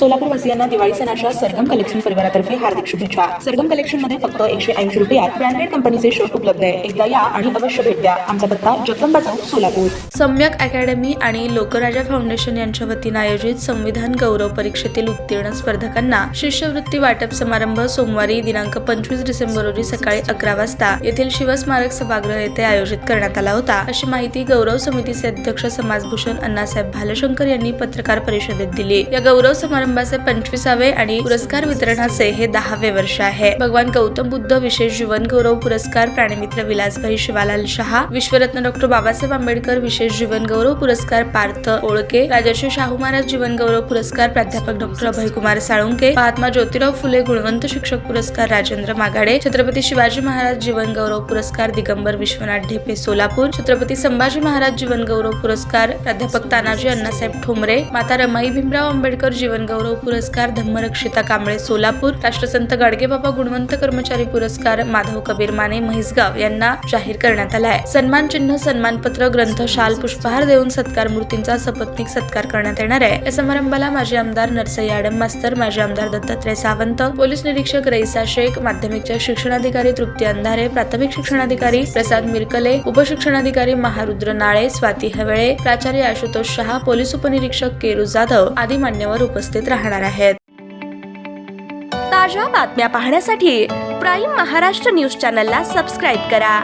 सोलापूरवासियांना दिवाळी सणाच्या सरगम कलेक्शन परिवारातर्फे हार्दिक शुभेच्छा। सरगम कलेक्शन मध्ये फक्त 180 रुपयात ब्रँडेड कंपनीचे शर्ट उपलब्ध आहे। एकदा या आणि अवश्य भेट द्या। आमचा पत्ता जगदंबा चौक, सोलापूर। सम्यक अकॅडमी आणि लोकराजा फाउंडेशन यांच्या वतीने आयोजित संविधान गौरव परीक्षेतील उत्तीर्ण स्पर्धकांना शिष्यवृत्ती वाटप समारंभ सोमवारी दिनांक 25 डिसेंबर रोजी सकाळी 11 वाजता येथील शिवस्मारक सभागृह येथे आयोजित करण्यात आला होता, अशी माहिती गौरव समितीचे अध्यक्ष समाजभूषण अण्णासाहेब भालशंकर यांनी पत्रकार परिषदेत दिली। या गौरव समारंभाचे 25वे आणि पुरस्कार वितरणाचे हे 10वे वर्ष आहे। भगवान गौतम बुद्ध विशेष जीवन गौरव पुरस्कार प्राणीमित्र विलासभाई शिवालाल शहा, विश्वरत्न डॉ. बाबासाहेब आंबेडकर विशेष जीवन गौरव पुरस्कार पार्थ ओळके, राजर्षी शाहू महाराज जीवन गौरव पुरस्कार प्राध्यापक डॉ. अभयकुमार साळुंके, महात्मा ज्योतिराव फुले गुणवंत शिक्षक पुरस्कार राजेंद्र मागाडे, छत्रपती शिवाजी महाराज जीवन गौरव पुरस्कार दिगंबर विश्वनाथ ढेपे सोलापूर, छत्रपती संभाजी महाराज जीवन गौरव पुरस्कार प्राध्यापक तानाजी अण्णासाहेब ठोंबरे, माता रमाई भीमराव आंबेडकर जीवन गौरव पुरस्कार धम्मरक्षिता कांबळे सोलापूर, राष्ट्रसंत गाडगेबाबा गुणवंत कर्मचारी पुरस्कार माधव कबीर माने म्हैसगाव यांना जाहीर करण्यात आला आहे। सन्मान चिन्ह, सन्मानपत्र, ग्रंथ, शाल, पुष्पहार देऊन सत्कार मूर्तींचा सपत्नीक सत्कार करण्यात येणार आहे। या समारंभाला माजी आमदार नरसई आडम मास्तर, माजी आमदार दत्तात्रय सावंत, पोलीस निरीक्षक रईसा शेख, माध्यमिकच्या शिक्षणाधिकारी तृप्ती अंधारे, प्राथमिक शिक्षणाधिकारी प्रसाद मिरकले, उपशिक्षणाधिकारी महारुद्र नाळे, स्वाती हवेळे, प्राचार्य आशुतोष शहा, पोलीस उपनिरीक्षक केरू जाधव आदी मान्यवर उपस्थित राहणार आहेत। ताज्या बातम्या पाहण्यासाठी प्राईम महाराष्ट्र न्यूज चॅनलला सबस्क्राईब करा।